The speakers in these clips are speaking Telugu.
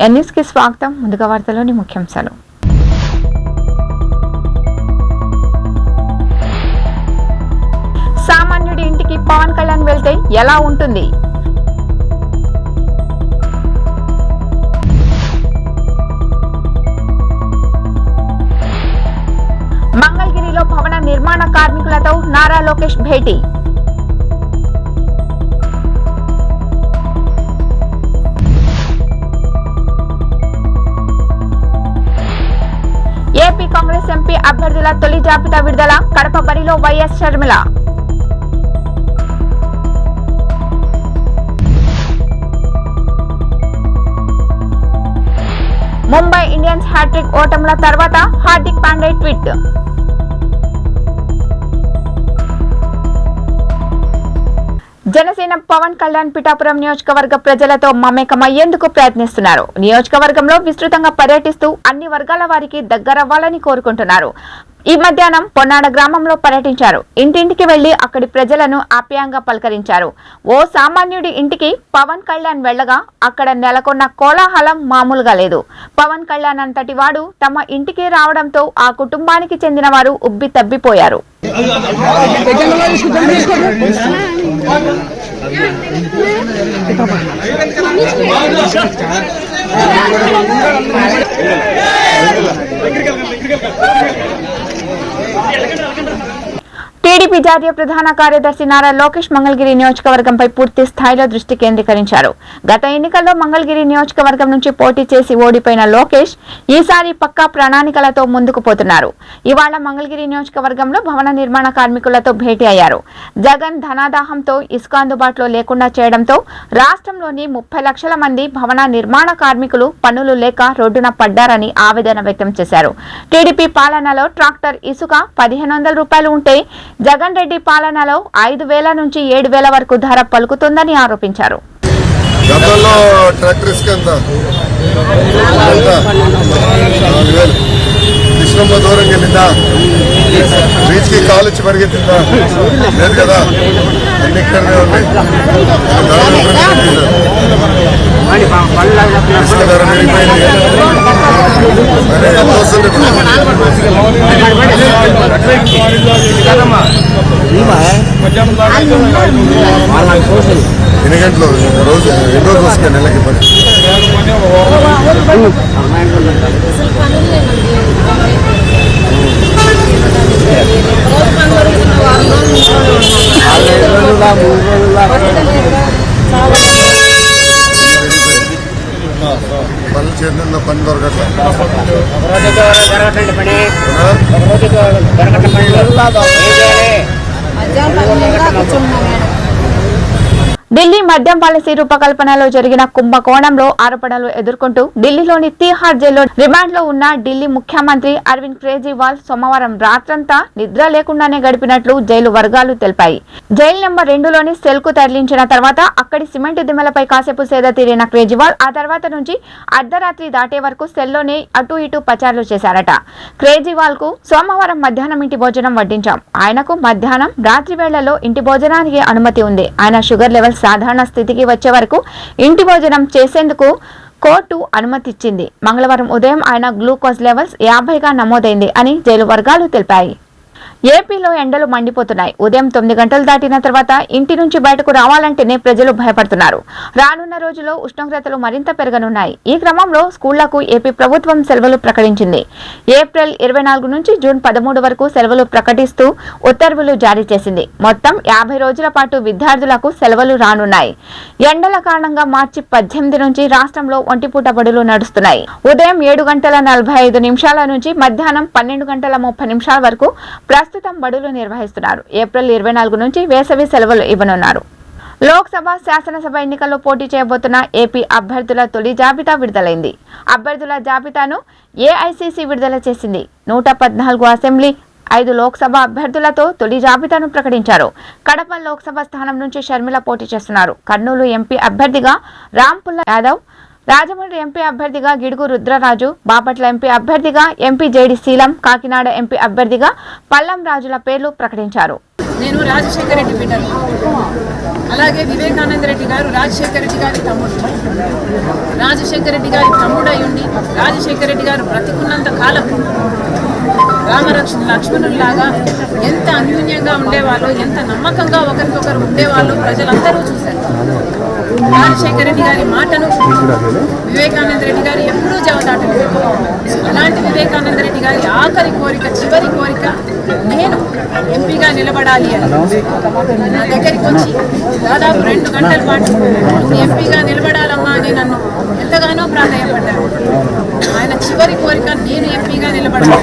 ఎన్యూస్ కి స్వాగతం. ముందుగా వార్తలోని ముఖ్యాంశాలు. సామాన్యుడి ఇంటికి పవన్ కళ్యాణ్ వెళ్తే ఎలా ఉంటుంది? మంగళగిరిలో భవన నిర్మాణ కార్మికులతో నారా లోకేష్ భేటీ. ఏపీ కాంగ్రెస్ ఎంపీ అభ్యర్థుల తొలి జాబితా విడుదల. కడప బరిలో వైఎస్ షర్మిల. ముంబై ఇండియన్స్ హ్యాట్రిక్ ఓటముల తర్వాత హార్దిక్ పాండే ట్వీట్. జనసేన పవన్ కళ్యాణ్ పిఠాపురం నియోజకవర్గ ప్రజలతో మమేకమయ్యేందుకు ప్రయత్నిస్తున్నారు. నియోజకవర్గంలో విస్తృతంగా పర్యటిస్తూ అన్ని వర్గాల వారికి దగ్గరవ్వాలని కోరుకుంటున్నారు. ఈ మధ్యాహ్నం పొన్నాడ గ్రామంలో పర్యటించారు. ఇంటింటికి వెళ్లి అక్కడి ప్రజలను ఆప్యాయంగా పలకరించారు. ఓ సామాన్యుడి ఇంటికి పవన్ కళ్యాణ్ వెళ్లగా అక్కడ నెలకొన్న కోలాహలం మామూలుగా లేదు. పవన్ కళ్యాణ్ అంతటి వాడు తమ ఇంటికి రావడంతో ఆ కుటుంబానికి చెందిన వారు ఉబ్బి తబ్బిపోయారు. టీడీపీ జాతీయ ప్రధాన కార్యదర్శి నారా లోకేష్ మంగళగిరి నియోజకవర్గంపై పూర్తి స్థాయిలో దృష్టి కేంద్రీకరించారు. గత ఎన్నికల్లో మంగళగిరి నియోజకవర్గం నుంచి పోటీ చేసి ఓడిపోయిన లోకేష్ ఈసారి పక్కా ప్రణాళికలతో ముందుకు పోతున్నారు. ఇవాళ మంగళగిరి నియోజకవర్గంలో భవన నిర్మాణ కార్మికులతో భేటీ అయ్యారు. జగన్ ధనాదాహంతో ఇసుక అందుబాటులో లేకుండా చేయడంతో రాష్ట్రంలోని 30 లక్షల మంది భవన నిర్మాణ కార్మికులు పనులు లేక రోడ్డున పడ్డారని ఆవేదన వ్యక్తం చేశారు. టీడీపీ పాలనలో ట్రాక్టర్ ఇసుక 1500 రూపాయలు ఉంటే జగన్ రెడ్డి పాలనలో 5000 నుంచి 7000 వరకు ధర పలుకుతుందని ఆరోపించారు. గతంలో ట్రాక్టర్ ఇసుక ఎంత? కృష్ణమ్మ దూరం వెళ్ళిందా? బీచ్ కి కాలు ఇచ్చి పరిగెత్తిందా? లేదు కదా, అన్ని ఇక్కడనే ఉన్నాయి. ఇసుక ధర పెరిగిపోయింది. ఎంత వస్తుంది? ఎన్ని గంటలు రోజు? ఎన్ని రోజులు వస్తాయి నెలకి? పనులు చేరిన పని దొరకట్లేదు. ఢిల్లీ మద్యం పాలసీ రూపకల్పనలో జరిగిన కుంభకోణంలో ఆరోపణలు ఎదుర్కొంటూ ఢిల్లీలోని తిహార్ జైల్లో రిమాండ్ లో ఉన్న ఢిల్లీ ముఖ్యమంత్రి అరవింద్ కేజ్రీవాల్ సోమవారం రాత్రంతా నిద్ర లేకుండానే గడిపినట్లు జైలు వర్గాలు తెలిపాయి. జైలు నెంబర్ 2లోని సెల్ కు తరలించిన తర్వాత అక్కడి సిమెంట్ దిమ్మలపై కాసేపు సేద తీరిన కేజ్రీవాల్ ఆ తర్వాత నుంచి అర్ధరాత్రి దాటే వరకు సెల్లోనే అటు ఇటు పచారులు చేశారట. కేజ్రీవాల్ కు సోమవారం మధ్యాహ్నం ఇంటి భోజనం వడ్డించాం. ఆయనకు మధ్యాహ్నం రాత్రి వేళల్లో ఇంటి భోజనానికి అనుమతి ఉంది. ఆయన షుగర్ లెవెల్స్ సాధారణ స్థితికి వచ్చే వరకు ఇంటి భోజనం చేసేందుకు కోర్టు అనుమతిచ్చింది. మంగళవారం ఉదయం ఆయన గ్లూకోజ్ లెవెల్స్ 50గా నమోదైంది అని జైలు వర్గాలు తెలిపాయి. ఏపీలో ఎండలు మండిపోతున్నాయి. ఉదయం 9 గంటలు దాటిన తర్వాత ఇంటి నుంచి బయటకు రావాలంటేనే ప్రజలు భయపడుతున్నారు. రానున్న రోజుల్లో ఉష్ణోగ్రతలు మరింత పెరగనున్నాయి. ఈ క్రమంలో స్కూళ్లకు ఏపీ ప్రభుత్వం సెలవులు ప్రకటించింది. ఏప్రిల్ 24 నుంచి జూన్ 13 వరకు సెలవులు ప్రకటిస్తూ ఉత్తర్వులు జారీ చేసింది. మొత్తం 50 రోజుల పాటు విద్యార్థులకు సెలవులు రానున్నాయి. ఎండల కారణంగా మార్చి 18 నుంచి రాష్ట్రంలో ఒంటిపూట బడులు నడుస్తున్నాయి. ఉదయం 7 గంటల 45 నిమిషాల నుంచి మధ్యాహ్నం 12 గంటల 30 నిమిషాల వరకు ప్రస్తుతం బడులు నిర్వహిస్తున్నారు. ఏప్రిల్ 24 నుంచి వేసవి సెలవులు ఇవ్వనున్నారు. లోక్సభ, శాసనసభ ఎన్నికల్లో పోటీ చేయబోతున్న ఏపీ అభ్యర్థుల తొలి జాబితా విడుదలైంది. అభ్యర్థుల జాబితాను ఏఐసీసీ విడుదల చేసింది. 114 అసెంబ్లీ, 5 లోక్సభ అభ్యర్థులతో తొలి జాబితాను ప్రకటించారు. కడప లోక్సభ స్థానం నుంచి షర్మిల పోటీ చేస్తున్నారు. కర్నూలు ఎంపీ అభ్యర్థిగా రాంపుల్ల యాదవ్, రాజమండ్రి ఎంపీ అభ్యర్థిగా గిడుగు రుద్రరాజు, బాపట్ల ఎంపీ అభ్యర్థిగా ఎంపీ జేడి శీలం, కాకినాడ ఎంపీ అభ్యర్థిగా పల్లం రాజుల పేర్లు ప్రకటించారు. నేను రాజశేఖర రెడ్డి బిడ్డను. అలాగే వివేకానంద రెడ్డి గారు రాజశేఖర రెడ్డి గారి తమ్ముడు. రాజశేఖర రెడ్డి గారి తమ్ముడై ఉండి రాజశేఖర రెడ్డి గారు బ్రతికున్నంత కాలం లక్ష్మణుల్లాగా ఎంత అన్యూన్యంగా ఉండేవాళ్ళు, ఎంత నమ్మకంగా ఒకరికొకరు ఉండేవాళ్ళు ప్రజలందరూ చూశారు. రాజశేఖర రెడ్డి గారి మాటను వివేకానంద రెడ్డి గారు ఎప్పుడూ జవదాటలేదు. అలాంటి వివేకానంద రెడ్డి గారి ఆఖరి కోరిక, చివరి కోరిక, నేను ఎంపీగా నిలబడాలి అని నా దగ్గరికి వచ్చి దాదాపు 2 గంటల పాటు ఎంపీగా నిలబడాలమ్మా అని నన్ను ఎంతగానో ప్రాధాన్యపడ్డారు. ఆయన చివరి కోరిక నేను ఎంపీగా నిలబడాలి.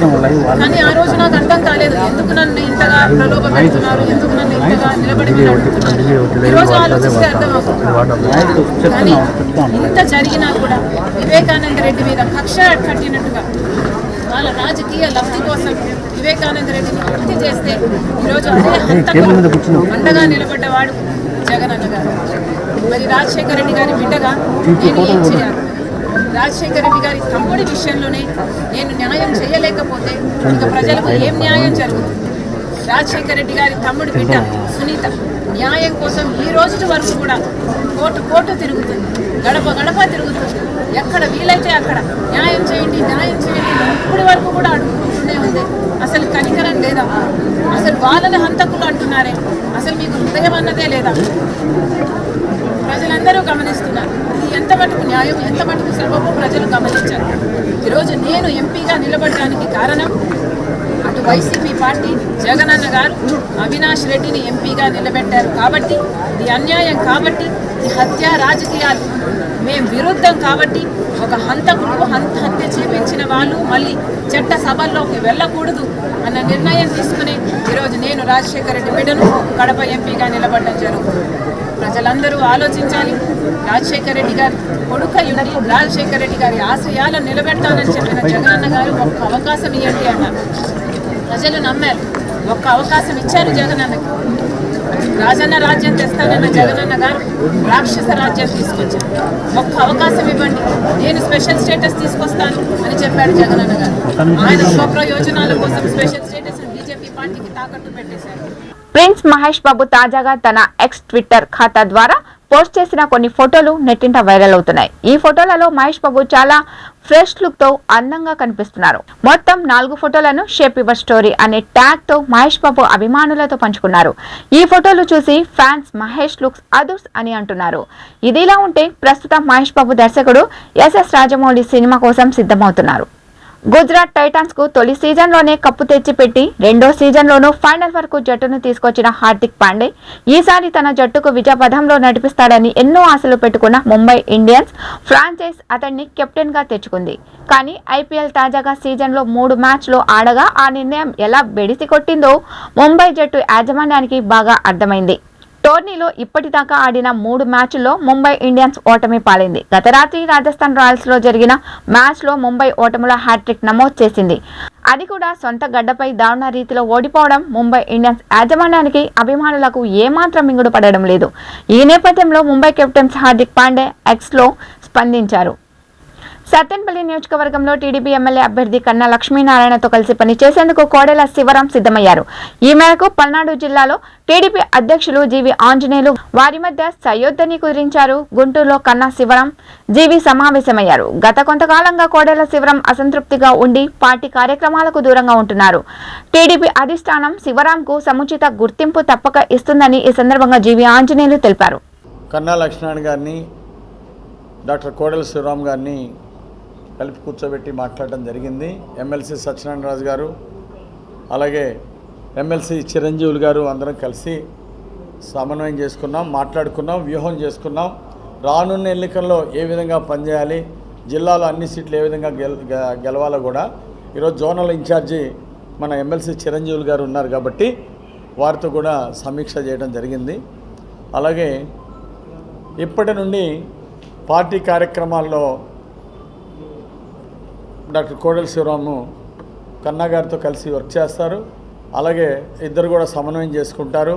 కానీ ఆ రోజు నాకు అర్థం కాలేదు, ఎందుకు నన్ను ఇంతగా ప్రలోభ పెడుతున్నారు, ఎందుకు నన్ను ఇంతగా నిలబడి అడుగుతున్నారు. ఈరోజు ఆలోచిస్తే అర్థమవుతుంది. కానీ ఇంత జరిగినా కూడా వివేకానంద రెడ్డి మీద కక్ష కట్టినట్టుగా వాళ్ళ రాజకీయ లబ్ధి కోసం వివేకానంద రెడ్డిని హత్య చేస్తే ఈరోజు అదే హంతకు అండగా నిలబడ్డవాడు జగన్ అన్న గారు. మరి రాజశేఖర రెడ్డి గారి బిడ్డగా నేను ఏం చేయాలి? రాజశేఖర రెడ్డి గారి తమ్ముడి విషయంలోనే నేను న్యాయం చేయలేకపోతే ఇక ప్రజలకు ఏం న్యాయం జరుగుతుంది? రాజశేఖర రెడ్డి గారి తమ్ముడి బిడ్డ సునీత న్యాయం కోసం ఈ రోజు వరకు కూడా కోర్టు తిరుగుతుంది, గడప గడప తిరుగుతుంది. ఎక్కడ వీలైతే అక్కడ న్యాయం చేయండి, న్యాయం చేయండి ఇప్పటి వరకు కూడా అడుగుకుంటూనే ఉంది. అసలు కనికరం లేదా? అసలు వాళ్ళని హంతకులు అంటున్నారే, అసలు మీకు హృదయం అన్నదే లేదా? ప్రజలందరూ గమనిస్తున్నారు. ఇది ఎంత మటుకు న్యాయం, ఎంత మటుకు సబబు ప్రజలు గమనించారు. ఈరోజు నేను ఎంపీగా నిలబడడానికి కారణం అటు వైసీపీ పార్టీ జగనన్న గారు అవినాష్ రెడ్డిని ఎంపీగా నిలబెట్టారు కాబట్టి, ఇది అన్యాయం కాబట్టి, ఈ హత్య రాజకీయాలు మేము విరుద్ధం కాబట్టి, ఒక హంతకుడు హత్య చేపించిన వాళ్ళు మళ్ళీ చట్ట సభల్లోకి వెళ్ళకూడదు అన్న నిర్ణయం తీసుకుని ఈరోజు నేను రాజశేఖర రెడ్డి బిడ్డను కడప ఎంపీగా నిలబడడం జరుగుతుంది. ప్రజలందరూ ఆలోచించాలి. రాజశేఖర రెడ్డి గారి కొడుకయ్యుండి రాజశేఖర రెడ్డి గారి ఆశయాలను నిలబెడతానని చెప్పిన జగనన్న గారు ఒక్క అవకాశం ఇవ్వండి అన్నారు. ప్రజలు నమ్మారు, ఒక్క అవకాశం ఇచ్చారు జగనన్నకి. రాజన్న రాజ్యం తెస్తానన్న జగనన్న గారు రాక్షస రాజ్యం తీసుకొచ్చారు. ఒక్క అవకాశం ఇవ్వండి, నేను స్పెషల్ స్టేటస్ తీసుకొస్తాను అని చెప్పాడు జగనన్న గారు. ఆయన స్వప్రయోజనాల కోసం స్పెషల్ స్టేటస్ బీజేపీ పార్టీకి తాకట్టు పెట్టేశారు. ప్రిన్స్ మహేష్ బాబు తాజాగా తన ఎక్స్ ట్విట్టర్ ఖాతా ద్వారా పోస్ట్ చేసిన కొన్ని ఫోటోలు నెట్టింట వైరల్ అవుతున్నాయి. ఈ ఫోటోలలో మహేష్ బాబు చాలా ఫ్రెష్ లుక్ తో అందంగా కనిపిస్తున్నారు. మొత్తం 4 ఫోటోలను షేప్ యువర్ స్టోరీ అనే ట్యాగ్ తో మహేష్ బాబు అభిమానులతో పంచుకున్నారు. ఈ ఫోటోలు చూసి ఫ్యాన్స్ మహేష్ లుక్స్ అదుర్స్ అని అంటున్నారు. ఇదిలా ఉంటే ప్రస్తుతం మహేష్ బాబు దర్శకుడు ఎస్ఎస్ రాజమౌళి సినిమా కోసం సిద్ధమవుతున్నారు. గుజరాత్ టైటాన్స్ కు తొలి సీజన్లోనే కప్పు తెచ్చిపెట్టి రెండో సీజన్లోనూ ఫైనల్ వరకు జట్టును తీసుకొచ్చిన హార్దిక్ పాండే ఈసారి తన జట్టుకు విజయపథంలో నడిపిస్తాడని ఎన్నో ఆశలు పెట్టుకున్న ముంబై ఇండియన్స్ ఫ్రాంచైజ్ అతన్ని కెప్టెన్ గా తెచ్చుకుంది. కానీ ఐపీఎల్ తాజాగా సీజన్లో 3 మ్యాచ్లు ఆడగా ఆ నిర్ణయం ఎలా బెడిసి కొట్టిందో ముంబై జట్టు యాజమాన్యానికి బాగా అర్థమైంది. టోర్నీలో ఇప్పటిదాకా ఆడిన 3 మ్యాచ్ల్లో ముంబై ఇండియన్స్ ఓటమి పాలైంది. గత రాత్రి రాజస్థాన్ రాయల్స్ లో జరిగిన మ్యాచ్ లో ముంబై ఓటముల హ్యాట్రిక్ నమోదు చేసింది. అది కూడా సొంత గడ్డపై దారుణ రీతిలో ఓడిపోవడం ముంబై ఇండియన్స్ యాజమాన్యానికి అభిమానులకు ఏమాత్రం మింగుడు పడడం లేదు. ఈ నేపథ్యంలో ముంబై కెప్టెన్ హార్దిక్ పాండే ఎక్స్ లో స్పందించారు. సత్తెనపల్లి నియోజకవర్గంలో టీడీపీ ఎమ్మెల్యే అభ్యర్థి కన్నా లక్ష్మీనారాయణతో కలిసి పనిచేసేందుకు కోడెల శివరాం సిద్ధమయ్యారు. ఈ మేరకు పల్నాడు జిల్లాలో టీడీపీ అధ్యక్షులు జీవి ఆంజనేయులు వారి మధ్య సయోధ్యని కుదిరించారు. గుంటూరులో కన్నా శివరాం జీవి సమావేశమయ్యారు. గత కొంతకాలంగా కోడెల శివరాం అసంతృప్తిగా ఉండి పార్టీ కార్యక్రమాలకు దూరంగా ఉంటున్నారు. టీడీపీ అధిష్టానం శివరాంకు సముచిత గుర్తింపు తప్పక ఇస్తుందని ఈ సందర్భంగా జీవి ఆంజనేయులు తెలిపారు. కన్నా లక్ష్మీనారాయణ గారిని డాక్టర్ కోడెల శివరాం గారిని కలిపి కూర్చోబెట్టి మాట్లాడడం జరిగింది. ఎమ్మెల్సీ సత్యనారాయణ రాజు గారు అలాగే ఎమ్మెల్సీ చిరంజీవులు గారు అందరం కలిసి సమన్వయం చేసుకున్నాం, మాట్లాడుకున్నాం, వ్యూహం చేసుకున్నాం. రానున్న ఎన్నికల్లో ఏ విధంగా పనిచేయాలి, జిల్లాలో అన్ని సీట్లు ఏ విధంగా గెలవాలో కూడా ఈరోజు జోనల్ ఇన్ఛార్జి మన ఎమ్మెల్సీ చిరంజీవులు గారు ఉన్నారు కాబట్టి వారితో కూడా సమీక్ష చేయడం జరిగింది. అలాగే ఇప్పటి నుండి పార్టీ కార్యక్రమాల్లో డాక్టర్ కోడెల శివరాము కన్నా గారితో కలిసి వర్క్ చేస్తారు. అలాగే ఇద్దరు కూడా సమన్వయం చేసుకుంటారు.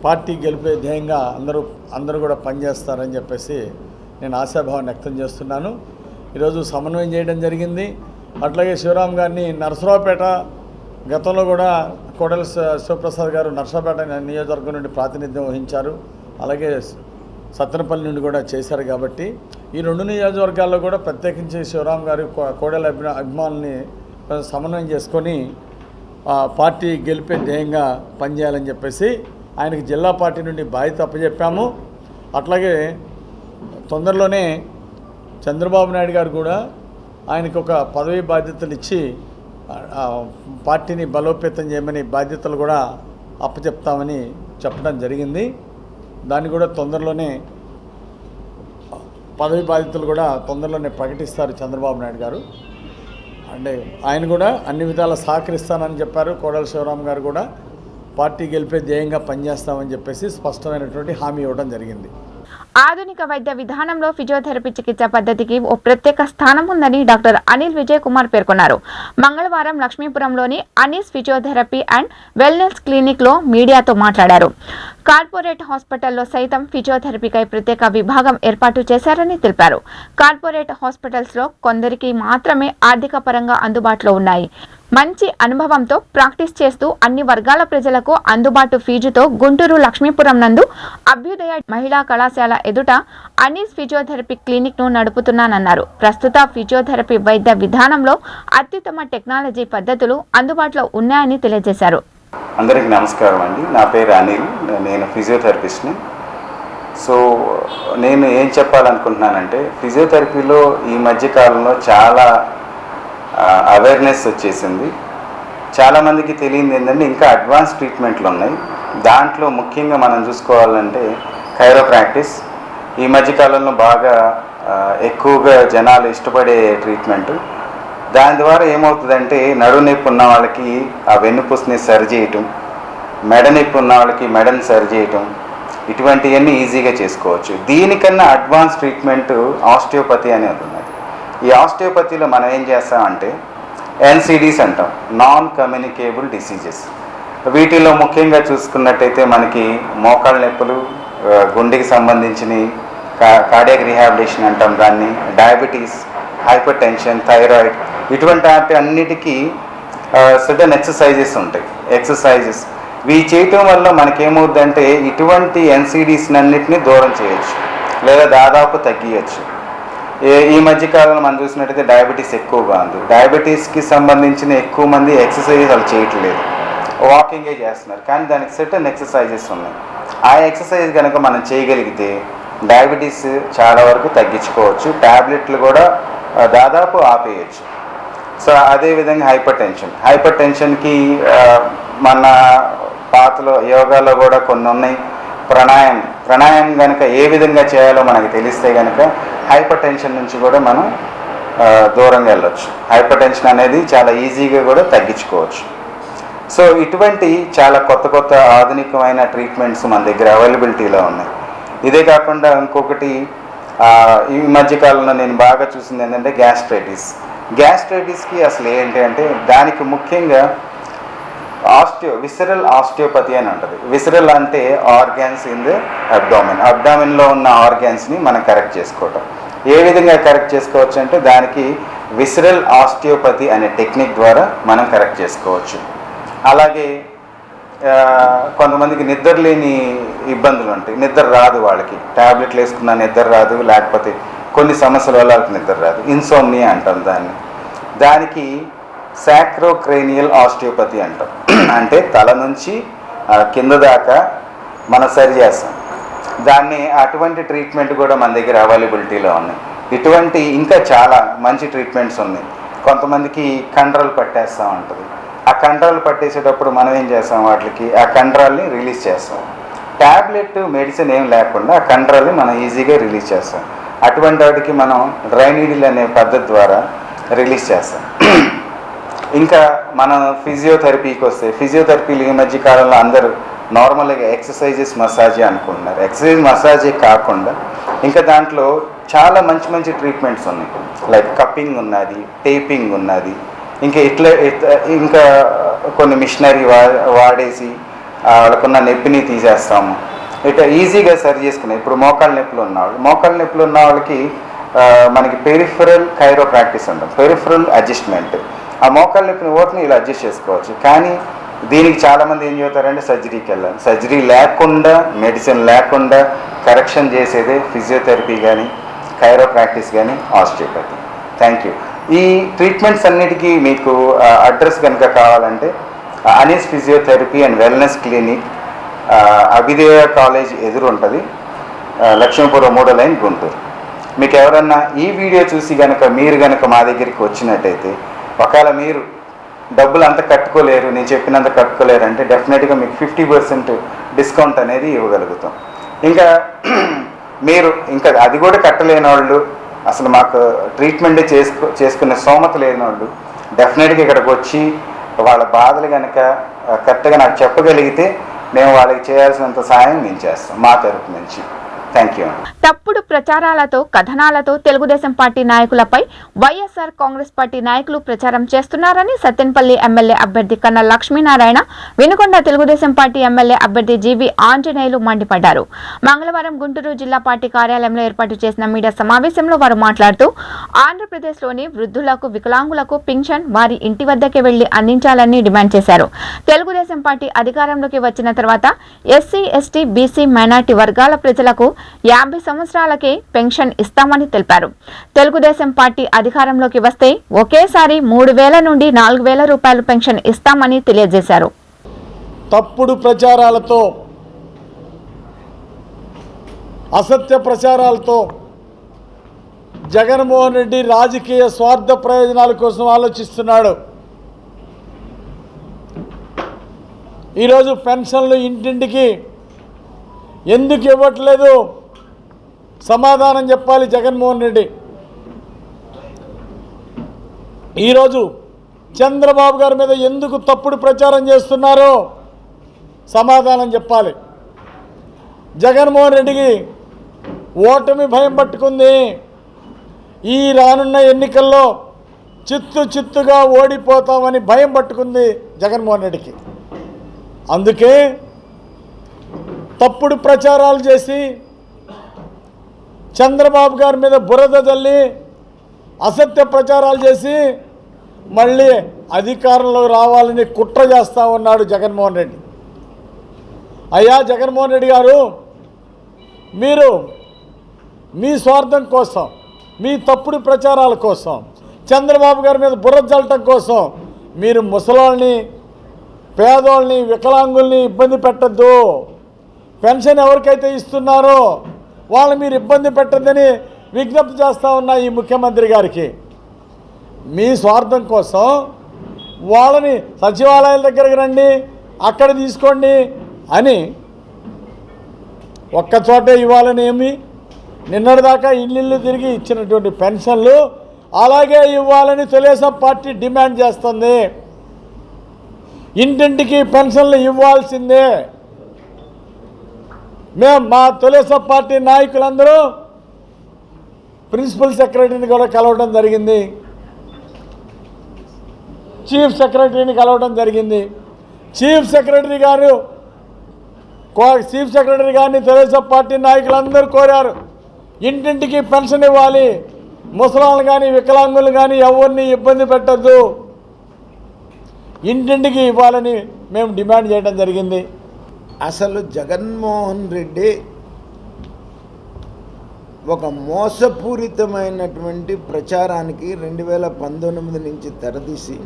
పార్టీ గెలిపే ధ్యేయంగా అందరూ కూడా పనిచేస్తారని చెప్పేసి నేను ఆశాభావం వ్యక్తం చేస్తున్నాను. ఈరోజు సమన్వయం చేయడం జరిగింది. అట్లాగే శివరాం గారిని నరసరావుపేట గతంలో కూడా కోడెల శివప్రసాద్ గారు నర్సాపేట నియోజకవర్గం నుండి ప్రాతినిధ్యం వహించారు, అలాగే సత్తెనపల్లి నుండి కూడా చేశారు. కాబట్టి ఈ 2 నియోజకవర్గాల్లో కూడా ప్రత్యేకించి శివరాం గారు కోడెల అభిమానుల్ని సమన్వయం చేసుకొని పార్టీ గెలిపే ధ్యేయంగా పనిచేయాలని చెప్పేసి ఆయనకి జిల్లా పార్టీ నుండి బాధ్యత అప్పచెప్పాము. అట్లాగే తొందరలోనే చంద్రబాబు నాయుడు గారు కూడా ఆయనకు ఒక పదవి బాధ్యతలు ఇచ్చి పార్టీని బలోపేతం చేయమని బాధ్యతలు కూడా అప్పచెప్తామని చెప్పడం జరిగింది. దాన్ని కూడా తొందరలోనే పదవి బాధ్యతలు కూడా తొందరలోనే ప్రకటిస్తారు చంద్రబాబు నాయుడు గారు. అంటే ఆయన కూడా అన్ని విధాలా సహకరిస్తానని చెప్పారు. కోడెల శివరాం గారు కూడా పార్టీ గెలిపే ధ్యేయంగా పనిచేస్తామని చెప్పేసి స్పష్టమైనటువంటి హామీ ఇవ్వడం జరిగింది. ఆధునిక వైద్య విధానంలో ఫిజియోథెరపీ చికిత్స పద్ధతికి ఓ ప్రత్యేక స్థానం ఉందని డాక్టర్ అనిల్ విజయ్ కుమార్ పేర్కొన్నారు. మంగళవారం లక్ష్మీపురంలోని అనీస్ ఫిజియోథెరపీ అండ్ వెల్నెస్ క్లినిక్లో మీడియాతో మాట్లాడారు. కార్పొరేట్ హాస్పిటల్లో సైతం ఫిజియోథెరపీకై ప్రత్యేక విభాగం ఏర్పాటు చేశారని తెలిపారు. కార్పొరేట్ హాస్పిటల్స్లో కొందరికి మాత్రమే ఆర్థిక పరంగా అందుబాటులో ఉన్నాయి. మంచి అనుభవంతో ప్రాక్టీస్ చేస్తూ అన్ని వర్గాల ప్రజలకు అందుబాటు ఫీజుతో గుంటూరు లక్ష్మీపురం నందు అభ్యుదయ మహిళా కళాశాల ఎదుట అనీస్ ఫిజియోథెరపీ క్లినిక్ ను నడుపుతున్నానన్నారు. ప్రస్తుత ఫిజియోథెరపీ వైద్య విధానంలో అత్యుత్తమ టెక్నాలజీ పద్ధతులు అందుబాటులో ఉన్నాయని తెలియజేశారు. అందరికీ నమస్కారం అండి. నా పేరు అనిల్, నేను ఫిజియోథెరపిస్ట్ని. సో నేను ఏం చెప్పాలనుకుంటున్నానంటే, ఫిజియోథెరపీలో ఈ మధ్యకాలంలో చాలా అవేర్నెస్ వచ్చేసింది. చాలామందికి తెలియదు ఏంటంటే ఇంకా అడ్వాన్స్ ట్రీట్మెంట్లు ఉన్నాయి. దాంట్లో ముఖ్యంగా మనం చూసుకోవాలంటే కైరోప్రాక్టిస్ ఈ మధ్యకాలంలో బాగా ఎక్కువగా జనాలు ఇష్టపడే ట్రీట్మెంట్. దాని ద్వారా ఏమవుతుందంటే నడుము నొప్పి ఉన్న వాళ్ళకి ఆ వెన్నుపూసని సరి చేయటం, మెడ నొప్పి ఉన్న వాళ్ళకి మెడని సరి చేయటం, ఇటువంటివన్నీ ఈజీగా చేసుకోవచ్చు. దీనికన్నా అడ్వాన్స్ ట్రీట్మెంట్ ఆస్టియోపతి అనేది ఉన్నది. ఈ ఆస్టియోపతిలో మనం ఏం చేస్తామంటే ఎన్సిడీస్ అంటాం, నాన్ కమ్యూనికేబుల్ డిసీజెస్. వీటిలో ముఖ్యంగా చూసుకున్నట్టయితే మనకి మోకాళ్ళ నొప్పులు, గుండెకి సంబంధించినవి, కార్డియాక్ రీహాబిలిటేషన్ అంటాం దాన్ని, డయాబెటీస్, హైపర్ టెన్షన్, థైరాయిడ్, ఇటువంటి అన్నిటికీ సడన్ ఎక్సర్సైజెస్ ఉంటాయి. ఎక్సర్సైజెస్ ఇవి చేయటం వల్ల మనకేమవుతుందంటే ఇటువంటి ఎన్సిడీస్ అన్నిటినీ దూరం చేయొచ్చు లేదా దాదాపు తగ్గించచ్చు. ఈ మధ్యకాలంలో మనం చూసినట్టయితే డయాబెటీస్ ఎక్కువగా ఉంది. డయాబెటీస్కి సంబంధించిన ఎక్కువ మంది ఎక్సర్సైజెస్ వాళ్ళు చేయట్లేదు, వాకింగే చేస్తున్నారు. కానీ దానికి సర్టన్ ఎక్సర్సైజెస్ ఉన్నాయి. ఆ ఎక్సర్సైజ్ కనుక మనం చేయగలిగితే డయాబెటీస్ చాలా వరకు తగ్గించుకోవచ్చు, ట్యాబ్లెట్లు కూడా దాదాపు ఆపేయచ్చు. సో అదేవిధంగా హైపర్ టెన్షన్కి మన పాతలో యోగాలో కూడా కొన్ని ఉన్నాయి. ప్రాణాయామం కనుక ఏ విధంగా చేయాలో మనకు తెలిస్తే కనుక హైపర్ టెన్షన్ నుంచి కూడా మనం దూరంగా వెళ్ళొచ్చు. హైపర్ టెన్షన్ అనేది చాలా ఈజీగా కూడా తగ్గించుకోవచ్చు. సో ఇటువంటి చాలా కొత్త ఆధునికమైన ట్రీట్మెంట్స్ మన దగ్గర అవైలబిలిటీలో ఉన్నాయి. ఇదే కాకుండా ఇంకొకటి ఈ మధ్యకాలంలో నేను బాగా చూసింది ఏంటంటే గ్యాస్ట్రైటిస్కి అసలు ఏంటి అంటే దానికి ముఖ్యంగా విసరల్ ఆస్టియోపతి అని ఉంటుంది. విసరల్ అంటే ఆర్గాన్స్ ఇన్ ద అబ్డామిన్లో ఉన్న ఆర్గాన్స్ని మనం కరెక్ట్ చేసుకోవటం. ఏ విధంగా కరెక్ట్ చేసుకోవచ్చు అంటే దానికి విసరల్ ఆస్టియోపతి అనే టెక్నిక్ ద్వారా మనం కరెక్ట్ చేసుకోవచ్చు. అలాగే కొంతమందికి నిద్ర లేని ఇబ్బందులు ఉంటాయి, నిద్ర రాదు, వాళ్ళకి ట్యాబ్లెట్లు వేసుకున్న నిద్ర రాదు, లేకపోతే కొన్ని సమస్యల వల్ల వాళ్ళకి నిద్ర రాదు, ఇన్సోమ్నియా అంటాం దానికి సాక్రోక్రేనియల్ ఆస్టియోపతి అంటాం. అంటే తల నుంచి కింద దాకా మనం సరి చేస్తాం దాన్ని. అటువంటి ట్రీట్మెంట్ కూడా మన దగ్గర అవైలబిలిటీలో ఉన్నాయి. ఇటువంటి ఇంకా చాలా మంచి ట్రీట్మెంట్స్ ఉన్నాయి. కొంతమందికి కండరాలు పట్టేస్తూ ఉంటుంది. ఆ కండరాలు పట్టేసేటప్పుడు మనం ఏం చేస్తాం, వాటికి ఆ కండరాల్ని రిలీజ్ చేస్తాం. ట్యాబ్లెట్ మెడిసిన్ ఏం లేకుండా ఆ కండరాల్ని మనం ఈజీగా రిలీజ్ చేస్తాం. అటువంటి వాటికి మనం డ్రై నీడిల్ అనే పద్ధతి ద్వారా రిలీజ్ చేస్తాం. ఇంకా మనం ఫిజియోథెరపీకి వస్తే ఫిజియోథెరపీలు ఈ మధ్య కాలంలో అందరూ నార్మల్గా ఎక్సర్సైజెస్ మసాజే అనుకుంటున్నారు. ఎక్సర్సైజ్ మసాజే కాకుండా ఇంకా దాంట్లో చాలా మంచి ట్రీట్మెంట్స్ ఉన్నాయి. లైక్ కప్పింగ్ ఉన్నది, టేపింగ్ ఉన్నది, ఇంకా కొన్ని మిషనరీ వాడేసి వాళ్ళకున్న నొప్పిని తీసేస్తాము. ఇట్లా ఈజీగా సరి చేసుకున్నాయి. ఇప్పుడు మోకాళ్ళ నొప్పులు ఉన్న వాళ్ళకి మనకి పెరిఫరల్ కైరోప్రాక్టిస్ అంటాం, పెరిఫరల్ అడ్జస్ట్మెంట్. ఆ మోకాలు నొప్పిన ఓటుని ఇలా అడ్జస్ట్ చేసుకోవచ్చు. కానీ దీనికి చాలామంది ఏం చెబుతారంటే సర్జరీకి వెళ్ళాలి. సర్జరీ లేకుండా, మెడిసిన్ లేకుండా కరెక్షన్ చేసేదే ఫిజియోథెరపీ కానీ, కైరోప్రాక్టిస్ కానీ, ఆస్టియోపతి. Thank you. ఈ ట్రీట్మెంట్స్ అన్నిటికీ మీకు అడ్రస్ కనుక కావాలంటే Anees physiotherapy and wellness clinic, Abhidaya college ఎదురు ఉంటుంది, లక్ష్మీపురం 3వ లైన్, గుంటూరు. మీకు ఎవరన్నా ఈ వీడియో చూసి మీరు కనుక మా దగ్గరికి వచ్చినట్టయితే, ఒకవేళ మీరు డబ్బులు అంత కట్టుకోలేరు, నేను చెప్పినంత కట్టుకోలేరు అంటే డెఫినెట్గా మీకు 50% డిస్కౌంట్ అనేది ఇవ్వగలుగుతాం. ఇంకా మీరు ఇంకా అది కూడా కట్టలేని వాళ్ళు, అసలు మాకు ట్రీట్మెంట్ చేసుకునే స్తోమత లేని వాళ్ళు డెఫినెట్గా ఇక్కడికి వచ్చి వాళ్ళ బాధలు కనుక కరెక్ట్గా నాకు చెప్పగలిగితే మేము వాళ్ళకి చేయాల్సినంత సాయం మేము చేస్తాం మా తరపు నుంచి. Thank you. తప్పుడు ప్రచారాలతో, కథనాలతో తెలుగుదేశం పార్టీ నాయకులపై వైఎస్ఆర్ కాంగ్రెస్ పార్టీ నాయకులు ప్రచారం చేస్తున్నారని సత్తెనపల్లి ఎమ్మెల్యే అభ్యర్థి కన్నా లక్ష్మీనారాయణ, వినుకొండ తెలుగుదేశం పార్టీ ఎమ్మెల్యే అభ్యర్థి జీవి ఆంజనేయులు మండిపడ్డారు. మంగళవారం గుంటూరు జిల్లా పార్టీ కార్యాలయంలో ఏర్పాటు చేసిన మీడియా సమావేశంలో వారు మాట్లాడుతూ, ఆంధ్రప్రదేశ్లోని వృద్ధులకు, వికలాంగులకు పింఛన్ వారి ఇంటి వద్దకే వెళ్లి అందించాలని డిమాండ్ చేశారు. తెలుగుదేశం పార్టీ అధికారంలోకి వచ్చిన తర్వాత ఎస్సీ, ఎస్టీ, బీసీ, మైనార్టీ వర్గాల ప్రజలకు 50 సంవత్సరాలకే పెన్షన్ ఇస్తామని తెలిపారు. తెలుగుదేశం పార్టీ అధికారంలోకి వస్తే ఒకేసారి 3,000 నుండి 4,000 రూపాయలు పెన్షన్ ఇస్తామని తెలియజేశారు. తప్పుడు ప్రచారాలతో, అసత్య ప్రచారాలతో జగన్మోహన్ రెడ్డి రాజకీయ స్వార్థ ప్రయోజనాల కోసం ఆలోచిస్తున్నాడు. ఈరోజు పెన్షన్లు ఇంటింటికి ఎందుకు ఇవ్వట్లేదు సమాధానం చెప్పాలి జగన్మోహన్ రెడ్డి. ఈరోజు చంద్రబాబు గారి మీద ఎందుకు తప్పుడు ప్రచారం చేస్తున్నారో సమాధానం చెప్పాలి. జగన్మోహన్ రెడ్డికి ఓటమి భయం పట్టుకుంది. ఈ రానున్న ఎన్నికల్లో చిత్తుగా ఓడిపోతామని భయం పట్టుకుంది జగన్మోహన్ రెడ్డికి. అందుకే తప్పుడు ప్రచారాలు చేసి చంద్రబాబు గారి మీద బురద జల్లి అసత్య ప్రచారాలు చేసి మళ్ళీ అధికారంలో రావాలని కుట్ర చేస్తూ ఉన్నాడు జగన్మోహన్ రెడ్డి. అయ్యా జగన్మోహన్ రెడ్డి గారు, మీరు మీ స్వార్థం కోసం, మీ తప్పుడు ప్రచారాల కోసం, చంద్రబాబు గారి మీద బురద జల్లటం కోసం మీరు ముసలాళ్ళని, పేదోళ్ళని, వికలాంగుల్ని ఇబ్బంది పెట్టద్దు. పెన్షన్ ఎవరికైతే ఇస్తున్నారో వాళ్ళు మీరు ఇబ్బంది పెట్టద్దని విజ్ఞప్తి చేస్తూ ఉన్నా ఈ ముఖ్యమంత్రి గారికి. మీ స్వార్థం కోసం వాళ్ళని సచివాలయాల దగ్గరికి రండి, అక్కడ తీసుకోండి అని ఒక్కచోటే ఇవ్వాలని ఏమి, నిన్నటిదాకా ఇల్లు తిరిగి ఇచ్చినటువంటి పెన్షన్లు అలాగే ఇవ్వాలని తెలుగుదేశం పార్టీ డిమాండ్ చేస్తుంది. ఇంటింటికి పెన్షన్లు ఇవ్వాల్సిందే. మేము మా తెలుగుదేశం పార్టీ నాయకులందరూ ప్రిన్సిపల్ సెక్రటరీని కూడా కలవడం జరిగింది, చీఫ్ సెక్రటరీని కలవడం జరిగింది. చీఫ్ సెక్రటరీ గారిని తెలుగుదేశం పార్టీ నాయకులందరూ కోరారు, ఇంటింటికి పెన్షన్ ఇవ్వాలి, ముసలాళ్ళు కానీ వికలాంగులు కానీ ఎవరిని ఇబ్బంది పెట్టద్దు, ఇంటింటికి ఇవ్వాలని మేము డిమాండ్ చేయడం జరిగింది. అసలు జగన్మోహన్ రెడ్డి ఒక మోసపూరితమైనటువంటి ప్రచారానికి 2019 నుంచి తెరదీసి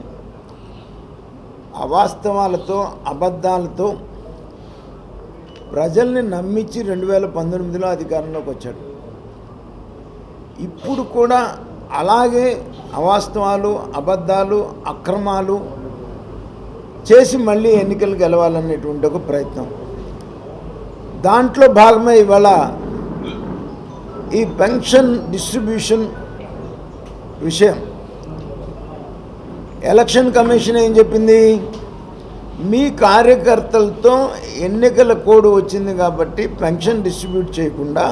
అవాస్తవాలతో, అబద్ధాలతో ప్రజల్ని నమ్మించి 2019లో అధికారంలోకి వచ్చాడు. ఇప్పుడు కూడా అలాగే అవాస్తవాలు, అబద్ధాలు, అక్రమాలు చేసి మళ్ళీ ఎన్నికలు గెలవాలనేటువంటి ఒక ప్రయత్నం. దాంట్లో భాగమే ఇవాళ ఈ పెన్షన్ డిస్ట్రిబ్యూషన్ విషయం. ఎలక్షన్ కమిషన్ ఏం చెప్పింది, మీ కార్యకర్తలతో ఎన్నికల కోడ్ వచ్చింది కాబట్టి పెన్షన్ డిస్ట్రిబ్యూట్ చేయకుండా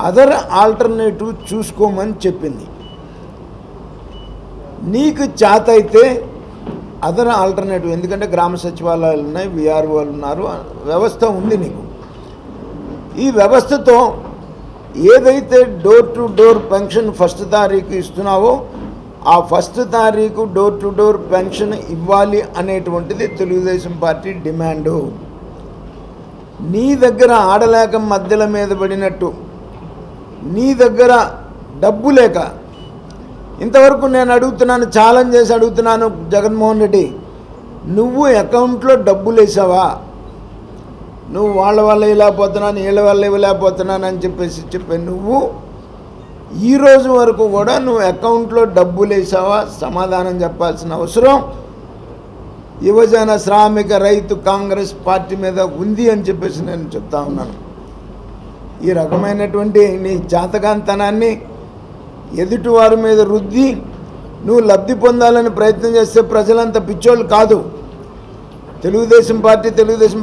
అదర్ ఆల్టర్నేటివ్ చూసుకోమని చెప్పింది. నీకు చేత అయితే అదర్ ఆల్టర్నేటివ్, ఎందుకంటే గ్రామ సచివాలయాలు ఉన్నాయి, విఆర్ఓలు ఉన్నారు, వ్యవస్థ ఉంది నీకు. ఈ వ్యవస్థతో ఏదైతే డోర్ టు డోర్ పెన్షన్ 1వ తారీఖు ఇస్తున్నావో ఆ ఫస్ట్ తారీఖు డోర్ టు డోర్ పెన్షన్ ఇవ్వాలి అనేటువంటిది తెలుగుదేశం పార్టీ డిమాండు. నీ దగ్గర ఆడలేక మధ్యల మీద పడినట్టు, నీ దగ్గర డబ్బు లేక, ఇంతవరకు నేను అడుగుతున్నాను, ఛాలెంజ్ చేసి అడుగుతున్నాను జగన్మోహన్ రెడ్డి, నువ్వు అకౌంట్లో డబ్బులు వేసావా? నువ్వు వాళ్ళ వల్ల ఇవ్వలేకపోతున్నాను, వీళ్ళ వల్ల ఇవ్వలేకపోతున్నాను అని చెప్పే నువ్వు ఈరోజు వరకు కూడా నువ్వు అకౌంట్లో డబ్బులు వేసావా? సమాధానం చెప్పాల్సిన అవసరం యువజన శ్రామిక రైతు కాంగ్రెస్ పార్టీ మీద ఉంది అని చెప్పేసి నేను చెప్తా ఉన్నాను. ఈ రకమైనటువంటి నీ జాతకాంతనాన్ని ఎదుటివారి మీద రుద్ది నువ్వు లబ్ధి పొందాలని ప్రయత్నం చేస్తే ప్రజలంతా పిచ్చోళ్ళు కాదు. తెలుగుదేశం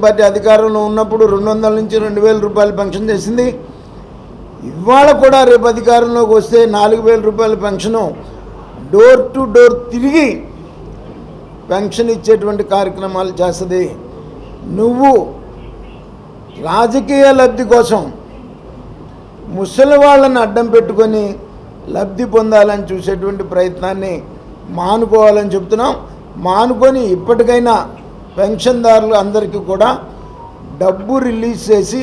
పార్టీ అధికారంలో ఉన్నప్పుడు 200 నుంచి 2000 రూపాయలు పెన్షన్ చేసింది. ఇవాళ కూడా రేపు అధికారంలోకి వస్తే 4000 రూపాయల పెన్షను డోర్ టు డోర్ తిరిగి పెన్షన్ ఇచ్చేటువంటి కార్యక్రమాలు చేస్తుంది. నువ్వు రాజకీయ లబ్ధి కోసం ముసలి వాళ్ళని అడ్డం పెట్టుకొని లబ్ధి పొందాలని చూసేటువంటి ప్రయత్నాన్ని మానుకోవాలని చెప్తున్నాం. మానుకొని ఇప్పటికైనా పెన్షన్దారులు అందరికీ కూడా డబ్బు రిలీజ్ చేసి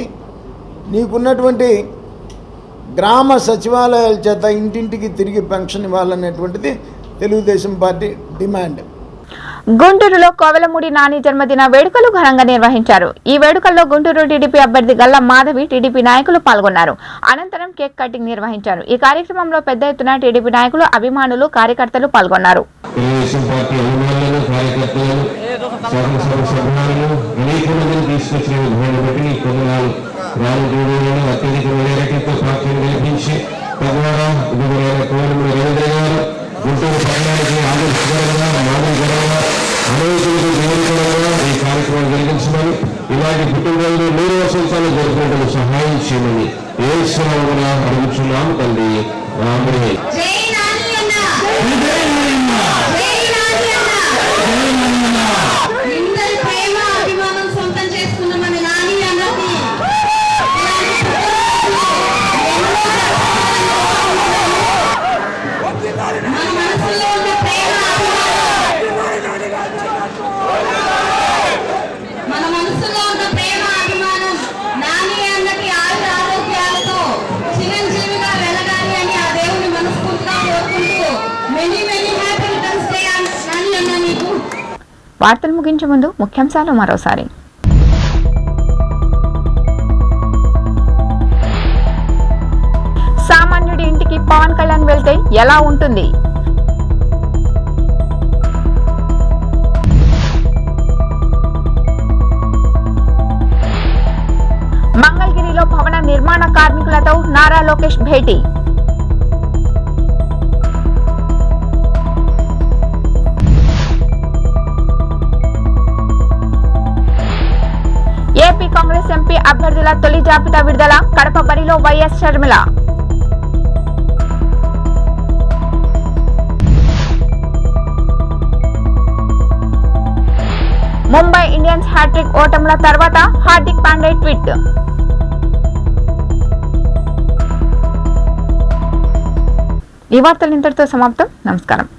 నీకున్నటువంటి గ్రామ సచివాలయాల చేత ఇంటింటికి తిరిగి పెన్షన్ ఇవ్వాలనేటువంటిది తెలుగుదేశం పార్టీ డిమాండ్. గుంటూరులో కోవెలమూడి నాని జన్మదిన వేడుకలు ఘనంగా నిర్వహించారు. ఈ వేడుకల్లో గుంటూరు టీడీపీ అభ్యర్థి గల్లా మాధవి, టీడీపీ నాయకులు పాల్గొన్నారు. అనంతరం కేక్ కటింగ్ నిర్వహించారు. ఈ కార్యక్రమంలో పెద్ద ఎత్తున టీడీపీ నాయకులు, అభిమానులు, కార్యకర్తలు పాల్గొన్నారు. గుంటూరు పట్టణానికి ఆదర్శకరంగా మాదిరికరంగా అనేకులకు గౌరవంగా ఈ కార్యక్రమం జరిగించమని, ఇలాంటి పుట్టినరోజులు 100 వసంతాలు జరుపుకుంటూ సహాయం చేయమని ఏసునామమున అడుగుచున్నాము తండ్రి. ఆమేన్. వార్తలు ముగించే ముందు ముఖ్యాంశాలు మరోసారి. సామాన్యుడి ఇంటికి పవన్ కళ్యాణ్ వెళ్తే ఎలా ఉంటుంది? మంగళగిరిలో భవన నిర్మాణ కార్మికులతో నారా లోకేష్ భేటీ. ఏపీ కాంగ్రెస్ ఎంపీ అభ్యర్థుల తొలి జాబితా విడుదల. కడప బరిలో వైఎస్ షర్మిల. ముంబై ఇండియన్స్ హ్యాట్రిక్ ఓటముల తర్వాత హార్దిక్ పాండ్యా ట్వీట్. ఈ వార్తలు ఇంతటితో సమాప్తం. నమస్కారం.